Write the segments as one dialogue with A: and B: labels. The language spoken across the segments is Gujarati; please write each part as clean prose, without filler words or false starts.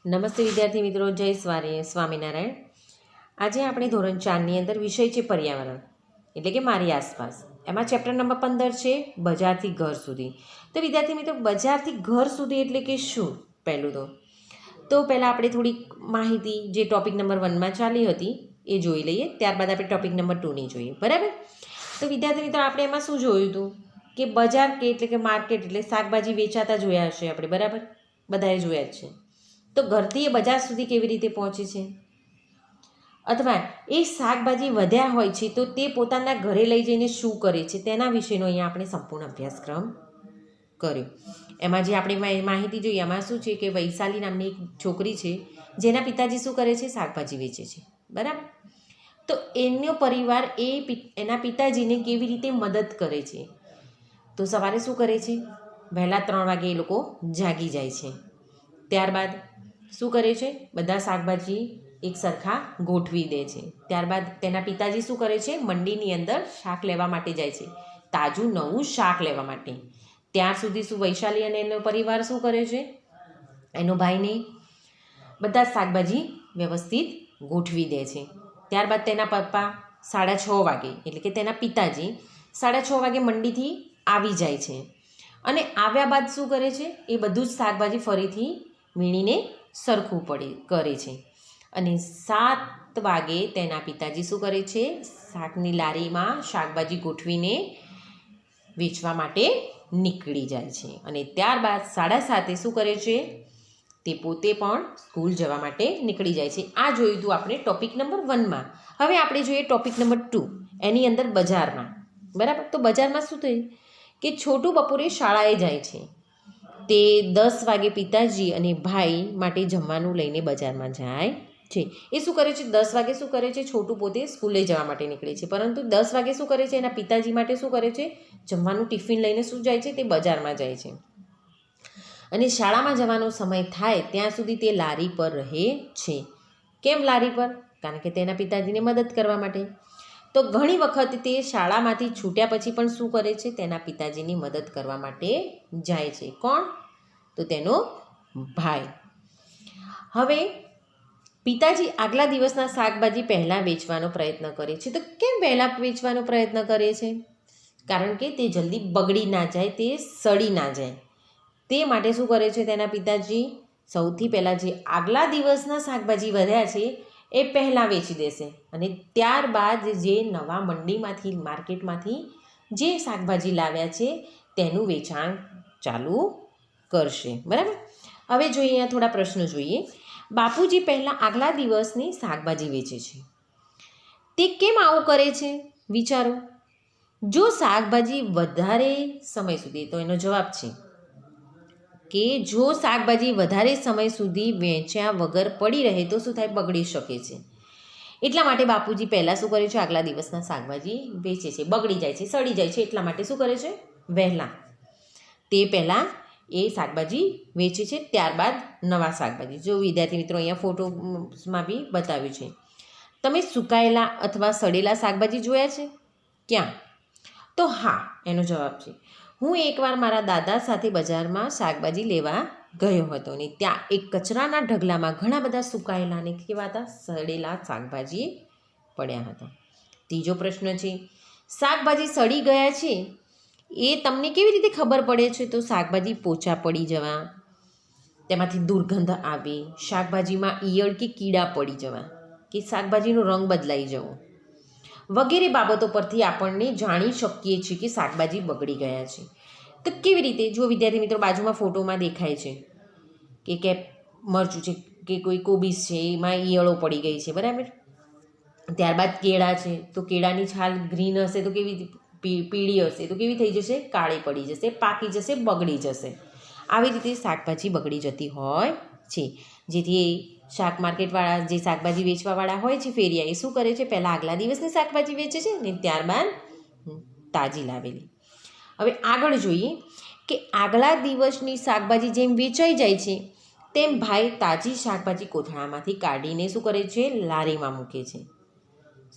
A: નમસ્તે વિદ્યાર્થી મિત્રો, જય સ્વામિનારાયણ. આજે આપણે ધોરણ 4ની અંદર વિષય છે પર્યાવરણ, એટલે કે મારી આસપાસ. એમાં ચેપ્ટર નંબર 15 છે બજારથી ઘર સુધી. તો વિદ્યાર્થી મિત્રો, બજારથી ઘર સુધી એટલે કે શું? પહેલું તો પહેલાં આપણે થોડીક માહિતી જે ટૉપિક નંબર 1માં ચાલી હતી એ જોઈ લઈએ, ત્યારબાદ આપણે ટૉપિક નંબર 2ની જોઈએ. બરાબર? તો વિદ્યાર્થી મિત્રો, આપણે એમાં શું જોયું હતું કે બજાર કે એટલે કે માર્કેટ એટલે શાકભાજી વેચાતા જોયા હશે આપણે. બરાબર? બધાએ જોયા જ છે. તો ઘરથી એ બજાર સુધી કેવી રીતે પહોંચે છે, અથવા એ શાકભાજી વધ્યા હોય છે તો તે પોતાના ઘરે લઈ જઈને શું કરે છે, તેના વિશેનો અહીંયા આપણે સંપૂર્ણ અભ્યાસક્રમ કર્યો. એમાં જે આપણે માહિતી જોઈએ, એમાં શું છે કે વૈશાલી નામની એક છોકરી છે જેના પિતાજી શું કરે છે, શાકભાજી વેચે છે. બરાબર? તો એનો પરિવાર એના પિતાજીને કેવી રીતે મદદ કરે છે? તો સવારે શું કરે છે, વહેલા 3 વાગે એ લોકો જાગી જાય છે. ત્યારબાદ શું કરે છે, બધા શાકભાજી એક સરખા ગોઠવી દે છે. ત્યારબાદ તેના પિતાજી શું કરે છે, મંડીની અંદર શાક લેવા માટે જાય છે, તાજું નવું શાક લેવા માટે. ત્યાં સુધી શું વૈશાલી અને એનો પરિવાર શું કરે છે, એનો ભાઈને બધા શાકભાજી વ્યવસ્થિત ગોઠવી દે છે. ત્યારબાદ તેના પપ્પા 6:30 વાગે એટલે કે તેના પિતાજી 6:30 વાગે મંડીથી આવી જાય છે, અને આવ્યા બાદ શું કરે છે, એ બધું જ શાકભાજી ફરીથી વીણીને સરખું કરે છે. અને 7 વાગે તેના પિતાજી શું કરે છે, શાકની લારીમાં શાકભાજી ગોઠવીને વેચવા માટે નીકળી જાય છે. અને ત્યારબાદ 7:30 શું કરે છે, તે પોતે પણ સ્કૂલ જવા માટે નીકળી જાય છે. આ જોયું હતું આપણે ટોપિક નંબર 1માં. હવે આપણે જોઈએ ટોપિક નંબર 2, એની અંદર બજારમાં. બરાબર? તો બજારમાં શું થયું કે છોટું બપોરે શાળાએ જાય છે. તે 10 વાગે પિતાજી અને ભાઈ માટે જમવાનું લઈને બજારમાં જાય છે. એ શું કરે છે, 10 વાગે શું કરે છે, છોટું પોતે સ્કૂલે જવા માટે નીકળે છે, પરંતુ 10 વાગે શું કરે છે, એના પિતાજી માટે શું કરે છે, જમવાનું ટિફિન લઈને શું જાય છે, તે બજારમાં જાય છે. અને શાળામાં જવાનો સમય થાય ત્યાં સુધી તે લારી પર રહે છે. કેમ લારી પર? કારણ કે તેના પિતાજીને મદદ કરવા માટે. તો ઘણી વખત તે શાળામાંથી છૂટ્યા પછી પણ શું કરે છે, તેના પિતાજીની મદદ કરવા માટે જાય છે. કોણ? તો તેનો ભાઈ. હવે પિતાજી આગલા દિવસના શાકભાજી પહેલાં વેચવાનો પ્રયત્ન કરે છે. તો કેમ પહેલાં વેચવાનો પ્રયત્ન કરે છે? કારણ કે તે જલ્દી બગડી ના જાય, તે સડી ના જાય. તે માટે શું કરે છે તેના પિતાજી, સૌથી પહેલાં જે આગલા દિવસના શાકભાજી વધ્યા છે એ પહેલાં વેચી દેશે, અને ત્યારબાદ જે નવા મંડીમાંથી માર્કેટમાંથી જે શાકભાજી લાવ્યા છે તેનું વેચાણ ચાલુ કરશે. બરાબર? હવે જોઈએ, અહીંયા થોડા પ્રશ્નો જોઈએ. બાપુજી પહેલાં આગલા દિવસની શાકભાજી વેચે છે. તે કેમ આવું કરે છે? વિચારો. જો શાકભાજી વધારે સમય સુધી, તો એનો જવાબ છે કે જો શાકભાજી વધારે સમય સુધી વેચ્યા વગર પડી રહે તો શું થાય, બગડી શકે છે. એટલા માટે બાપુજી પહેલાં શું કરે છે, આગલા દિવસના શાકભાજી વેચે છે. બગડી જાય છે, સડી જાય છે, એટલા માટે શું કરે છે, વહેલા તે પહેલાં એ શાકભાજી વેચે છે, ત્યારબાદ નવા શાકભાજી. જો વિદ્યાર્થી મિત્રો, અહીંયા ફોટોમાં બી બતાવ્યું છે. તમે સુકાયેલા અથવા સડેલા શાકભાજી જોયા છે? ક્યાં? તો હા, એનો જવાબ છે, હું એકવાર મારા દાદા સાથે બજારમાં શાકભાજી લેવા ગયો હતો, અને ત્યાં એક કચરાના ઢગલામાં ઘણા બધા સુકાયેલા અને કેવા હતા, સડેલા શાકભાજી પડ્યા હતા. ત્રીજો પ્રશ્ન છે, શાકભાજી સડી ગયા છે એ તમને કેવી રીતે ખબર પડે છે? તો શાકભાજી પોચા પડી જવા, તેમાંથી દુર્ગંધ આવે, શાકભાજીમાં ઈયળ કે કીડા પડી જવા, કે શાકભાજીનો રંગ બદલાઈ જવો વગેરે બાબતો પરથી આપણને જાણી શકીએ છીએ કે શાકભાજી બગડી ગયા છે. તો કેવી રીતે? જો વિદ્યાર્થી મિત્રો, બાજુમાં ફોટોમાં દેખાય છે કે મરચું છે કે કોઈ કોબીજ છે, એમાં ઈયળો પડી ગઈ છે. બરાબર? ત્યારબાદ કેળા છે, તો કેળાની છાલ ગ્રીન હશે તો કેવી, પીળી હશે તો કેવી થઈ જશે, કાળી પડી જશે, પાકી જશે, બગડી જશે. આવી રીતે શાકભાજી બગડી જતી હોય છે. જેથી શાક માર્કેટવાળા, જે શાકભાજી વેચવાવાળા હોય છે, ફેરિયા, એ શું કરે છે, પહેલાં આગલા દિવસની શાકભાજી વેચે છે ને ત્યારબાદ તાજી લાવેલી. હવે આગળ જોઈએ કે આગલા દિવસની શાકભાજી જેમ વેચાઈ જાય છે તેમ ભાઈ તાજી શાકભાજી કોથળામાંથી કાઢીને શું કરે છે, લારીમાં મૂકે છે.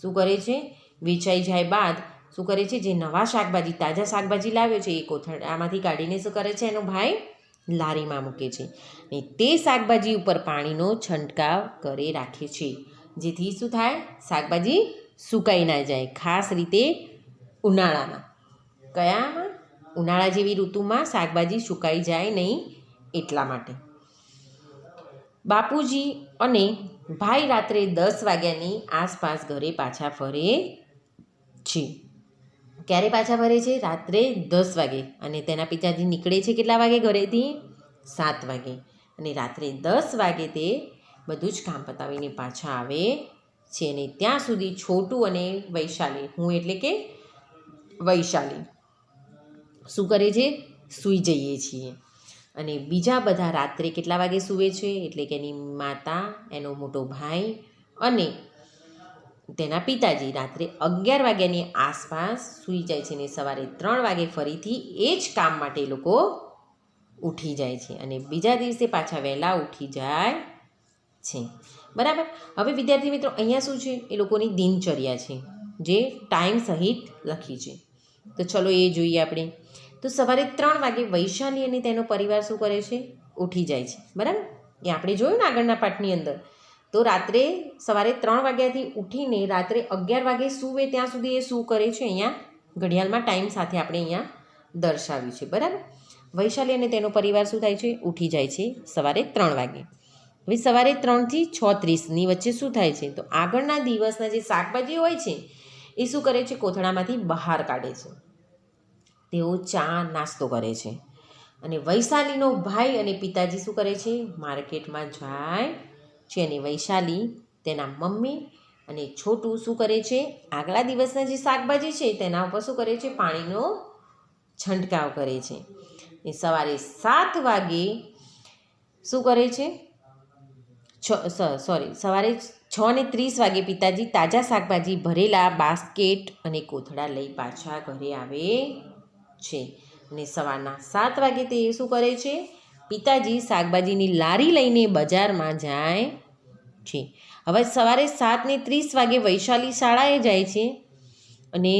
A: શું કરે છે, વેચાઈ જાય બાદ શું કરે છે, જે નવા શાકભાજી, તાજા શાકભાજી લાવ્યો છે એ કોથળામાંથી કાઢીને શું કરે છે, એનો ભાઈ લારીમાં મૂકે છે અને તે શાકભાજી ઉપર પાણીનો છંટકાવ કરી રાખે છે, જેથી શું થાય, શાકભાજી સુકાઈ ના જાય. ખાસ રીતે ઉનાળામાં, કયામાં, ઉનાળા જેવી ઋતુમાં શાકભાજી સુકાઈ જાય નહીં એટલા માટે. બાપુજી અને ભાઈ રાત્રે 10 વાગ્યાની આસપાસ ઘરે પાછા ફરે છે. ક્યારે પાછા ફરે છે? રાત્રે 10 વાગે. અને તેના પિતાજી નીકળે છે કેટલા વાગે ઘરેથી? 7 વાગે. અને રાત્રે 10 વાગે તે બધું જ કામ પતાવીને પાછા આવે છે. અને ત્યાં સુધી છોટું અને વૈશાલી, હું એટલે કે વૈશાલી, શું કરે છે? સૂઈ જઈએ છીએ. અને બીજા બધા રાત્રે કેટલા વાગે સૂવે છે? એટલે કે એની માતા, એનો મોટો ભાઈ અને તેના પિતાજી રાત્રે 11 વાગ્યાની આસપાસ સૂઈ જાય છે. અને સવારે 3 વાગે ફરીથી એ જ કામ માટે એ લોકો ઉઠી જાય છે અને બીજા દિવસે પાછા વહેલા ઉઠી જાય છે. બરાબર. હવે વિદ્યાર્થી મિત્રો, અહીંયા શું છે? એ લોકોની દિનચર્યા છે, જે ટાઈમ સહિત લખી છે. તો ચલો એ જોઈએ આપણે. તો સવારે 3 વાગે વૈશાલી અને તેનો પરિવાર શું કરે છે? ઉઠી જાય છે. બરાબર. એ આપણે જોયું ને આગળના પાઠની અંદર. તો રાત્રે સવારે 3 વાગ્યાથી ઉઠીને રાત્રે 11 વાગે સૂવે ત્યાં સુધી એ શું કરે છે? અહીંયા ઘડિયાળમાં ટાઈમ સાથે આપણે અહીંયા દર્શાવ્યું છે. બરાબર. વૈશાલી અને તેનો પરિવાર શું થાય છે? ઉઠી જાય છે સવારે 3 વાગે. હવે સવારે 3 થી 6:30ની વચ્ચે શું થાય છે? તો આગળના દિવસના જે શાકભાજી હોય છે એ શું કરે છે? કોથળામાંથી બહાર કાઢે છે. તેઓ ચા નાસ્તો કરે છે. અને વૈશાલીનો ભાઈ અને પિતાજી શું કરે છે? માર્કેટમાં જાય છે. અને વૈશાલી, તેના મમ્મી અને છોટું શું કરે છે? આગલા દિવસના જે શાકભાજી છે તેના ઉપર શું કરે છે? પાણીનો છંટકાવ કરે છે. એ સવારે 7 વાગે શું કરે છે? સવારે 6:30 વાગે પિતાજી તાજા શાકભાજી ભરેલા બાસ્કેટ અને કોથળા લઈ પાછા ઘરે આવે છે. અને સવારના 7 વાગે તે શું કરે છે? પિતાજી શાકભાજીની લારી લઈને બજારમાં જાય છે. હવે સવારે 7:30 વાગે વૈશાલી શાળાએ જાય છે. અને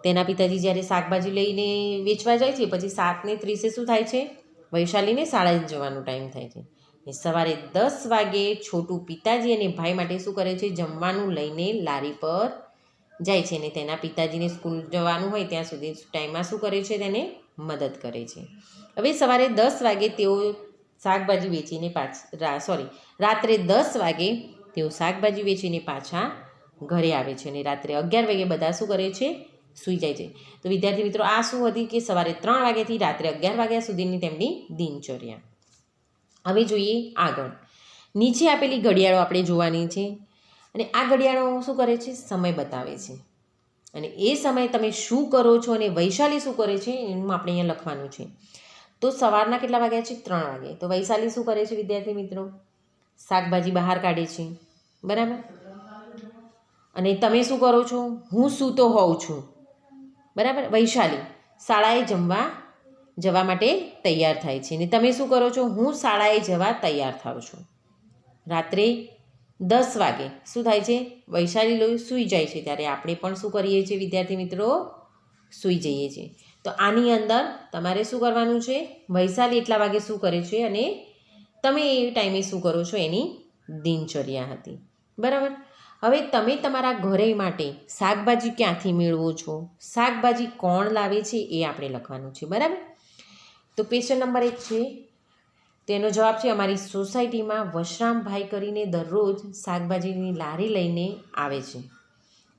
A: તેના પિતાજી જ્યારે શાકભાજી લઈને વેચવા જાય છે પછી 7:30 શું થાય છે? વૈશાલીને શાળાએ જવાનો ટાઈમ થાય છે. સવારે 10 વાગે છોટું પિતાજી અને ભાઈ માટે શું કરે છે? જમવાનું લઈને લારી પર જાય છે. અને તેના પિતાજીને સ્કૂલ જવાનું હોય ત્યાં સુધી ટાઈમમાં શું કરે છે? તેને મદદ કરે છે. હવે સવારે 10 વાગે તેઓ શાકભાજી વેચીને રાત્રે 10 વાગે તેઓ શાકભાજી વેચીને પાછા ઘરે આવે છે. અને રાત્રે 11 વાગે બધા શું કરે છે? સૂઈ જાય છે. તો વિદ્યાર્થી મિત્રો, આ શું હતી? કે સવારે 3 વાગ્યાથી રાત્રે 11 વાગ્યા સુધીની તેમની દિનચર્યા. હવે જોઈએ આગળ. નીચે આપેલી ઘડિયાળો આપણે જોવાની છે. અને આ ઘડિયાળો શું કરે છે? સમય બતાવે છે. અને એ સમયે તમે શું કરો છો અને વૈશાલી શું કરે છે એનું આપણે અહીંયા લખવાનું છે. તો સવારના કેટલા વાગ્યા છે? 3 વાગે. તો વૈશાલી શું કરે છે વિદ્યાર્થી મિત્રો? શાકભાજી બહાર કાઢે છે. બરાબર. અને તમે શું કરો છો? હું સૂતો હોઉં છું. બરાબર. વૈશાલી શાળાએ જવા માટે તૈયાર થાય છે. અને તમે શું કરો છો? હું શાળાએ જવા તૈયાર થાઉં છું. રાત્રે 10 વાગે શું થાય છે? વૈશાલી સૂઈ જાય છે. ત્યારે આપણે પણ શું કરીએ છીએ વિદ્યાર્થી મિત્રો? સૂઈ જઈએ છીએ. તો આની અંદર તમારે શું કરવાનું છે? વૈશાલી એટલા વાગે શું કરે છે અને તમે એ ટાઈમે શું કરો છો એની દિનચર્યા હતી. બરાબર. હવે તમે તમારા ઘરે માટે શાકભાજી ક્યાંથી મેળવો છો? શાકભાજી કોણ લાવે છે એ આપણે લખવાનું છે. બરાબર. તો ક્વેશ્ચન નંબર 1 છે, તેનો જવાબ છે અમારી સોસાયટીમાં વશરામભાઈ કરીને દરરોજ શાકભાજીની લારી લઈને આવે છે.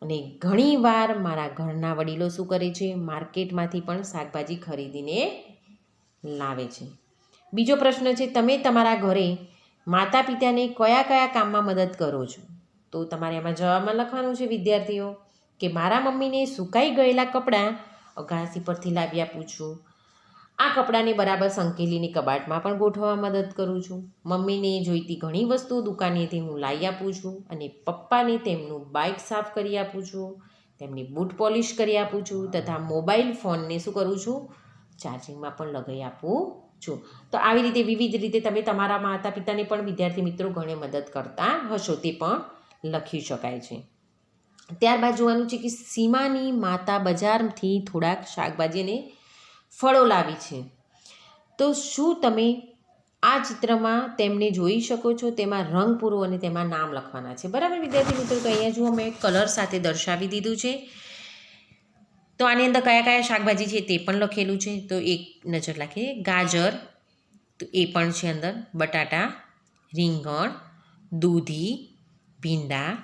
A: અને ઘણીવાર મારા ઘરના વડીલો શું કરે છે? માર્કેટમાંથી પણ શાકભાજી ખરીદીને લાવે છે. બીજો પ્રશ્ન છે, તમે તમારા ઘરે માતા પિતાને કયા કયા કામમાં મદદ કરો છો? તો તમારે એમાં જવાબમાં લખવાનું છે વિદ્યાર્થીઓ કે મારા મમ્મીને સુકાઈ ગયેલા કપડાં અગાસી પરથી લાવી આપું છું. આ કપડાંને બરાબર સંકેલીને કબાટમાં પણ ગોઠવવા મદદ કરું છું. મમ્મીને જોઈતી ઘણી વસ્તુઓ દુકાનેથી હું લાવી આપું છું. અને પપ્પાને તેમનું બાઇક સાફ કરી આપું છું. તેમની બૂટ પોલિશ કરી આપું છું. તથા મોબાઈલ ફોનને શું કરું છું? ચાર્જિંગમાં પણ લગાવી આપું છું. તો આવી રીતે વિવિધ રીતે તમે તમારા માતા પિતાને પણ વિદ્યાર્થી મિત્રો ઘણી મદદ કરતા હશો, તે પણ લખી શકાય છે. ત્યારબાદ જોવાનું છે કે સીમાની માતા બજારથી થોડાક શાકભાજી અને ફળો લાવી છે. તો શું તમે આ ચિત્રમાં તેમને જોઈ શકો છો? તેમાં રંગ પૂરો અને તેમાં નામ લખવાના છે. બરાબર વિદ્યાર્થી મિત્રો? તો અહીંયા જુઓ મેં કલર સાથે દર્શાવી દીધું છે. તો આની અંદર કયા કયા શાકભાજી છે તે પણ લખેલું છે. તો એક નજર રાખીએ. ગાજર, તો એ પણ છે અંદર. બટાટા, રીંગણ, દૂધી, ભીંડા,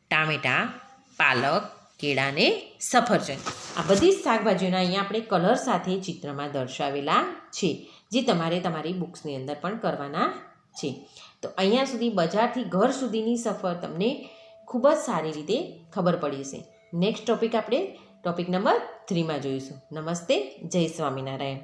A: ટામેટાં, પાલક, કેળા ને સફરજન. આ બધી જ શાકભાજીઓના અહીંયા આપણે કલર સાથે ચિત્રમાં દર્શાવેલા છે, જે તમારે તમારી બુક્સની અંદર પણ કરવાના છે. તો અહીંયા સુધી બજારથી ઘર સુધીની સફર તમને ખૂબ જ સારી રીતે ખબર પડી છે. નેક્સ્ટ ટોપિક આપણે ટોપિક નંબર 3માં જોઈશું. નમસ્તે, જય સ્વામિનારાયણ.